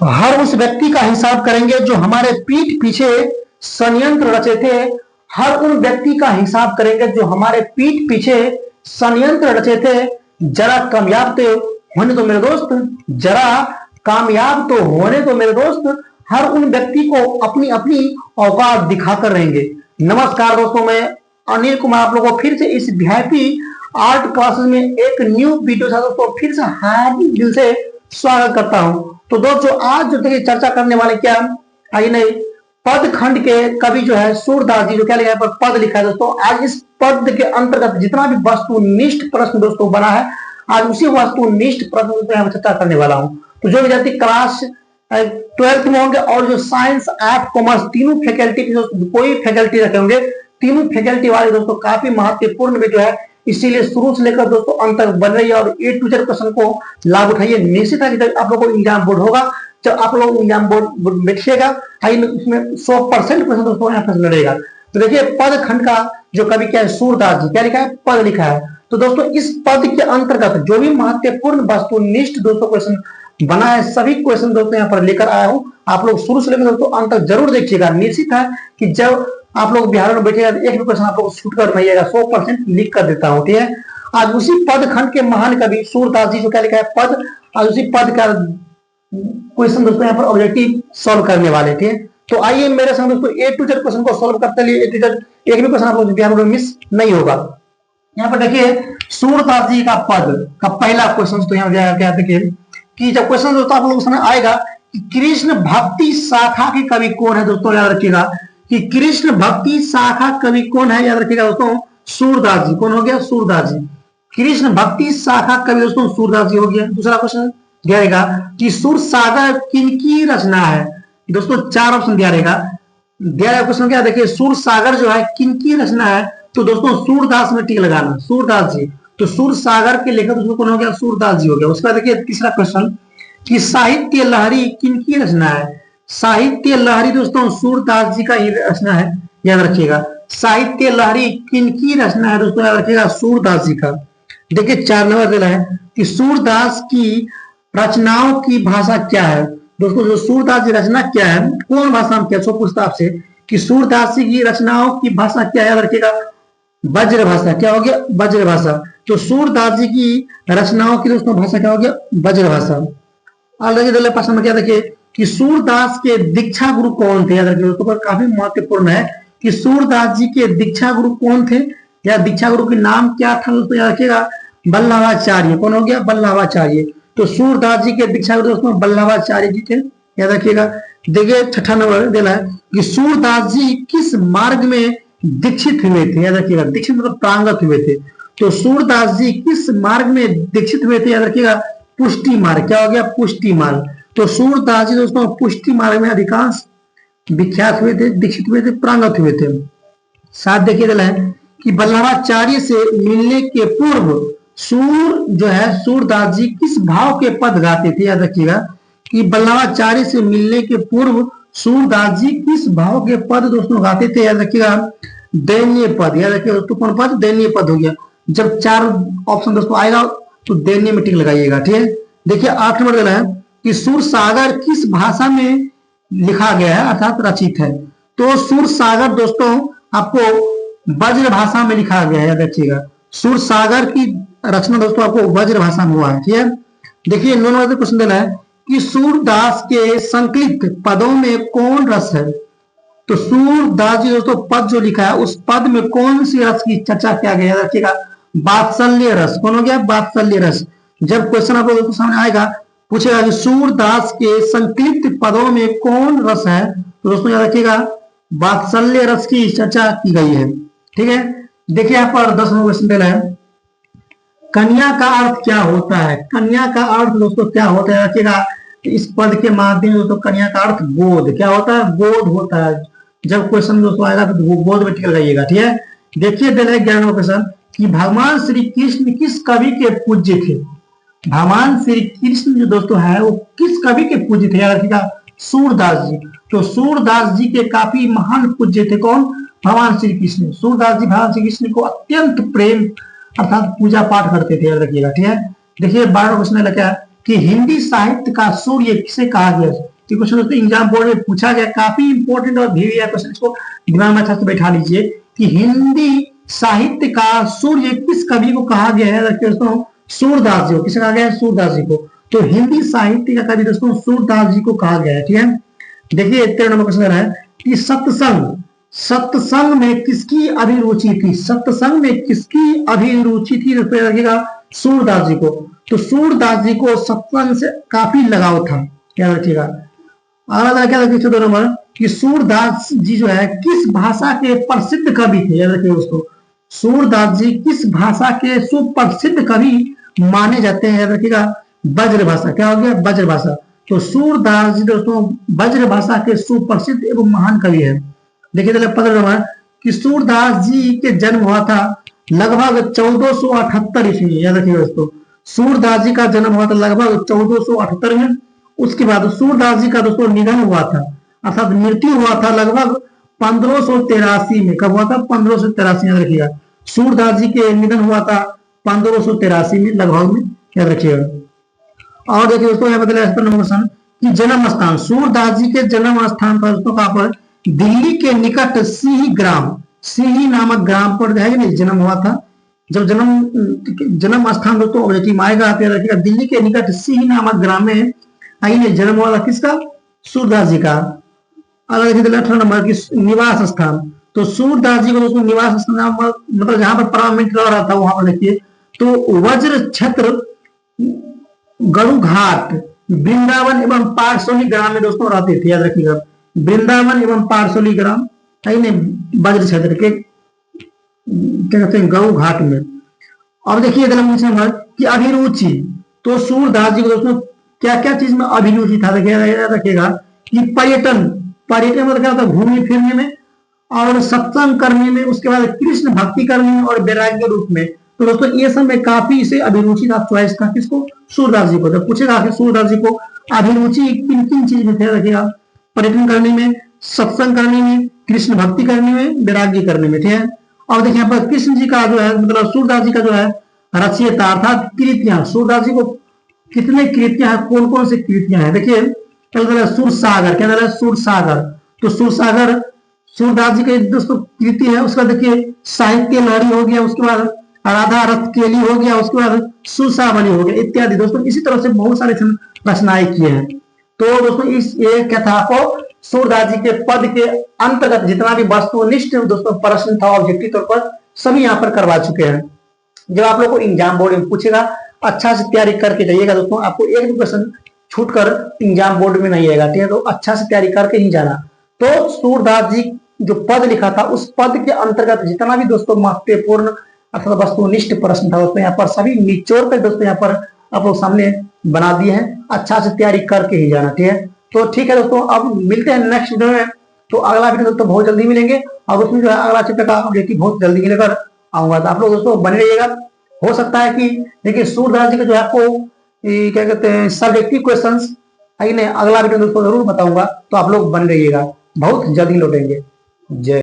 हर उस व्यक्ति का हिसाब करेंगे जो हमारे पीठ पीछे षड्यंत्र रचे थे। हर उन व्यक्ति का हिसाब करेंगे जो हमारे पीठ पीछे षड्यंत्र रचे थे। जरा कामयाब तो होने दो मेरे दोस्त, जरा कामयाब तो होने दो मेरे दोस्त। हर उन व्यक्ति को अपनी अपनी औकात दिखाकर रहेंगे। नमस्कार दोस्तों, मैं अनिल कुमार आप लोगों को फिर से इस वीआईपी आर्ट क्लासेस में एक न्यू वीडियो था दोस्तों फिर से हार्दिक दिल से स्वागत करता हूं। तो दोस्तों आज जो देखिए चर्चा करने वाले क्या आई नहीं पद खंड के कवि जो है सूरदास जी जो क्या लिखा है पद लिखा है दोस्तों। आज इस पद के अंतर्गत जितना भी वस्तुनिष्ठ प्रश्न दोस्तों बना है आज उसी वस्तुनिष्ठ प्रश्न पर चर्चा करने वाला हूं। तो जो विद्यार्थी क्लास 12th में होंगे और जो साइंस आर्ट कॉमर्स तीनों फैकल्टी कोई फैकल्टी रखे होंगे तीनों फैकल्टी वाले दोस्तों काफी महत्वपूर्ण भी जो है, इसीलिए शुरू से लेकर दोस्तों अंत तक बन रही है और ए टू जेड क्वेश्चन को लाभ उठाइए। निश्चित है कि आप लोगों को एग्जाम बोर्ड होगा, जब आप लोग एग्जाम बोर्ड बैठिएगा उसमें 100% क्वेश्चन दोस्तों यहाँ पर लड़ेगा। तो देखिए पद खंड का जो कवि क्या है सूरदास जी क्या लिखा है पद लिखा है। तो दोस्तों इस पद के अंतर्गत जो भी महत्वपूर्ण वस्तुनिष्ठ दोस्तों क्वेश्चन बना है सभी क्वेश्चन दोस्तों यहाँ पर लेकर आया हूँ। आप लोग शुरू से लेकर दोस्तों अंत तक जरूर देखिएगा। निश्चित है कि जब आप लोग बिहार में बैठेगा एक भी क्वेश्चन आप लोग छूट कर नहीं आएगा, 100% लिख कर देता हूँ। ठीक है, आज उसी पद खंड के महान कवि सूरदास जी जो क्या लिखा है पद, आज उसी पद का क्वेश्चन दोस्तों यहाँ पर ऑब्जेक्टिव सॉल्व करने वाले थे। तो आइए मेरे संग दोस्तों ए टू जेड क्वेश्चन को सॉल्व करते लिए ए टू जेड एक भी क्वेश्चन आप लोग बिहार में मिस नहीं होगा। यहाँ पर देखिए सूरदास जी का पद का पहला क्वेश्चन तो यहाँ क्या देखिए कि जब क्वेश्चन दोस्तों आप लोगों को आएगा कि कृष्ण भक्ति शाखा के कवि कौन है दोस्तों, याद रखिएगा कि कृष्ण भक्ति शाखा कवि कौन है, याद रखिएगा दोस्तों सूरदास जी। कौन हो गया सूरदास जी। कृष्ण भक्ति शाखा कवि दोस्तों सूरदास जी हो गया। दूसरा क्वेश्चन दिया रहेगा कि सुर सागर किनकी रचना है दोस्तों, चार ऑप्शन दिया रहेगा। दिया रहेगा क्वेश्चन क्या देखिए सुर सागर जो है किनकी रचना है, तो दोस्तों सूरदास में टिक लगाना सूरदास जी। तो सुर सागर के लेखक दोस्तों कौन हो गया सूरदास जी हो गया। उसके बाद देखिए तीसरा क्वेश्चन कि साहित्य लहरी किनकी रचना है, साहित्य लहरी दोस्तों सूरदास जी का ही रचना है, याद रखिएगा। साहित्य लहरी किनकी रचना है दोस्तों, याद रखिएगा सूरदास जी का। देखिए 4 नंबर देना है कि सूरदास की रचनाओं की भाषा क्या है दोस्तों। जो सूरदास जी रचना क्या है कौन भाषा में क्या पूछता आपसे कि सूरदास जी की रचनाओं की भाषा क्या है, याद रखिएगा वज्र भाषा। क्या हो गया वज्र भाषा। तो सूरदास जी की रचनाओं की दोस्तों भाषा क्या हो गया वज्र भाषा। अगले प्रश्न में क्या देखिए कि सूरदास के दीक्षा गुरु कौन थे, याद रखिए दोस्तों काफी महत्वपूर्ण है कि सूरदास जी के दीक्षा गुरु कौन थे या दीक्षा गुरु के नाम क्या था दोस्तों, याद रखिएगा बल्लभाचार्य। कौन हो गया बल्लभाचार्य। तो सूरदास जी के दीक्षा गुरु दोस्तों बल्लभाचार्य जी थे, याद रखिएगा। देखिए 6ठा नंबर देना है कि सूरदास जी किस मार्ग में दीक्षित हुए थे, याद रखिएगा दीक्षित मतलब प्रांगत हुए थे। तो सूरदास जी किस मार्ग में दीक्षित हुए थे, याद रखिएगा पुष्टि मार्ग। क्या हो गया पुष्टि मार्ग। तो सूरदास जी दोस्तों पुष्टि मार्ग में अधिकांश विख्यात हुए थे, दीक्षित हुए थे, प्रांगत हुए थे। साथ देखिए देना है कि बल्लभाचार्य से मिलने के पूर्व जो है सूरदास जी किस भाव के पद गाते थे, याद रखिएगा कि बल्लभाचार्य से मिलने के पूर्व सूरदास जी किस भाव के पद दोस्तों गाते थे, याद रखिएगा दैन्य पद। याद रखिएगा दोस्तों कौन पद दैन्य पद हो गया। जब 4 ऑप्शन दोस्तों आएगा तो दैन्य में टिक लगाइएगा। ठीक है, देखिए 8 नंबर देना है कि सुर सागर किस भाषा में लिखा गया है अर्थात रचित है। तो सुर सागर दोस्तों आपको वज्र भाषा में लिखा गया है, याद रखिएगा सुर सागर की रचना दोस्तों आपको वज्र भाषा में हुआ है। ठीक है, देखिए 9 नंबर क्वेश्चन देना है कि सूरदास के संकलित पदों में कौन रस है। तो सूरदास जी दोस्तों पद जो लिखा है उस पद में कौन सी रस की चर्चा किया गया, याद रखिएगा वात्सल्य रस। कौन हो गया वात्सल्य रस। जब क्वेश्चन आप लोगों के सामने आएगा पूछेगा कि सूरदास के संकलित पदों में कौन रस है, तो दोस्तों याद रखिएगा वात्सल्य रस की चर्चा की गई है। ठीक है, देखिए यहाँ पर 10 नंबर क्वेश्चन देना है कन्या का अर्थ क्या होता है। कन्या का अर्थ दोस्तों क्या होता है, रखिएगा इस पद के माध्यम से दोस्तों कन्या का अर्थ गोद। क्या होता है गोद होता है। जब क्वेश्चन दोस्तों आएगा तो गोद में टिक लगाइएगा। ठीक है, देखिए देना है 11 क्वेश्चन कि भगवान श्री कृष्ण किस कवि के पूज्य थे। भगवान श्री कृष्ण जो दोस्तों है वो किस कवि के पूज्य थे, याद रखिएगा सूरदास जी। तो सूरदास जी के काफी महान पूज्य थे कौन भगवान श्री कृष्ण। सूरदास जी भगवान श्री कृष्ण को अत्यंत प्रेम अर्थात पूजा पाठ करते थे, याद रखिएगा। ठीक है, देखिए 12 क्वेश्चन क्या कि हिंदी साहित्य का सूर्य किसे कहा गया? ये क्वेश्चन दोस्तों एग्जाम बोर्ड में पूछा गया, काफी इंपॉर्टेंट और भी क्वेश्चन, इसको दिमाग में अच्छा से बैठा लीजिए कि हिंदी साहित्य का सूर्य किस कवि को कहा गया है? दोस्तों सूरदास जी को। किसे कहा गया है? सूरदास जी को। तो हिंदी साहित्य का कवि दोस्तों सूरदास जी को कहा गया है। ठीक है, देखिए 13 नंबर क्वेश्चन है कि सत्संग में किसकी अभिरुचि थी? सत्संग में किसकी अभिरुचि थी? रखिएगा सूरदास जी को। तो सूरदास जी को सत्संग से काफी लगाव था, क्या रखिएगा। अगला क्या रखिए 14 नंबर कि सूरदास जी जो है किस भाषा के प्रसिद्ध कवि थे? याद रखिए दोस्तों, सूरदास जी किस भाषा के सुप्रसिद्ध कवि माने जाते हैं? याद रखिएगा ब्रज भाषा। क्या हो गया? ब्रज भाषा। तो सूरदास जी दोस्तों ब्रज भाषा के सुप्रसिद्ध एवं महान कवि है। देखिए 15 नंबर कि सूरदास जी के जन्म हुआ था लगभग 1478 ईस्वी। याद रखिएगा दोस्तों, सूरदास जी का जन्म हुआ था लगभग 1478 में। उसके बाद सूरदास जी का दोस्तों निधन हुआ था, अर्थात मृत्यु हुआ था लगभग 1583 में। कब हुआ था? 1583। याद रखिएगा सूरदास जी के निधन हुआ था 1583 में लगभग में। याद रखिएगा। और देखिए दोस्तों यहाँ बताया कि जन्म स्थान, सूरदास जी के जन्म स्थान पर दोस्तों कहां पर? दिल्ली के निकट सिही नामक ग्राम पर है जन्म हुआ था। जब जन्म स्थान दोस्तों ऑब्जेक्टिव आएगा तो रखिएगा दिल्ली के निकट सिही नामक ग्राम में आइए जन्म हुआ था। किसका? सूरदास जी का। अगर देखिए 18 नंबर की निवास स्थान, तो सूरदास जी को दोस्तों निवास स्थान मतलब जहां पर परमानेंट रह रहा था वहां पर देखिए तो वज्र छत्र गरु घाट वृंदावन एवं पारसोली ग्राम में दोस्तों रहते थे। याद रखिएगा वृंदावन एवं पारसोली ग्राम वज्र क्षेत्र के क्या कहते हैं गऊ घाट में। और देखिए कि अभिरुचि, तो सूरदास जी को दोस्तों क्या क्या चीज में अभिरुचि था? रखिएगा कि पर्यटन मतलब क्या होता है? घूमने फिरने में और सत्संग करने में, उसके बाद कृष्ण भक्ति करने में और वैराग्य रूप में। तो दोस्तों ये सब में काफी इसे अभिरुचि था, चॉइस था किसको? सूरदास जी को। जब पूछेगा कि सूरदास जी को अभिरुचि किन किन चीज में थे? रखिएगा पर्यटन करने में, सत्संग करने में, कृष्ण भक्ति करने में, वैराग्य करने में। ठीक है। और देखिए यहाँ पर कृष्ण जी का जो है मतलब सूरदास जी का जो है रचयिता अर्थात कृतियां, सूरदास जी को कितने कृतियां हैं? कौन कौन सी कृतियां हैं? देखिए सूरसागर। क्या नाम है? सूरसागर। तो सूरसागर सूरदास जी के दोस्तों कृति है। उसका देखिए साहित्य लहरी हो गया, उसके बाद राधा रथ केली हो गया, उसके बाद सुरसावली हो गया इत्यादि। दोस्तों इसी तरह से बहुत सारे रचनाएं किए हैं। तो दोस्तों इस ये क्या था आपको सूरदास जी के पद के अंतर्गत जितना भी वस्तुनिष्ठ दोस्तों प्रश्न था ऑब्जेक्टिव तौर पर सभी यहाँ पर करवा चुके हैं। जब आप लोग को एग्जाम बोर्ड में पूछेगा अच्छा से तैयारी करके जाइएगा दोस्तों, आपको एक भी क्वेश्चन छूट कर एग्जाम बोर्ड में नहीं आएगा। ठीक है, तो अच्छा से तैयारी करके ही जाना। तो सूरदास जी जो पद लिखा था उस पद के अंतर्गत जितना भी दोस्तों महत्वपूर्ण अथवा वस्तुनिष्ठ प्रश्न था दोस्तों यहाँ पर सभी निचोड़ कर दोस्तों यहाँ पर आप लोग सामने बना दिए हैं। अच्छा से तैयारी करके ही जाना। ठीक है, तो ठीक है दोस्तों, अब मिलते हैं नेक्स्ट वीडियो में। तो अगला वीडियो दोस्तों बहुत जल्दी मिलेंगे और उसमें जो है अगला चैप्टर का ऑब्जेक्टिव बहुत जल्दी लेकर आऊंगा। तो आप लोग दोस्तों बने रहिएगा। हो सकता है कि देखिए सूरदास जी का जो है आपको क्या कहते हैं सब्जेक्टिव क्वेश्चंस अगला वीडियो दोस्तों जरूर बताऊंगा। तो आप लोग बने रहिएगा, बहुत जल्दी लौटेंगे। जय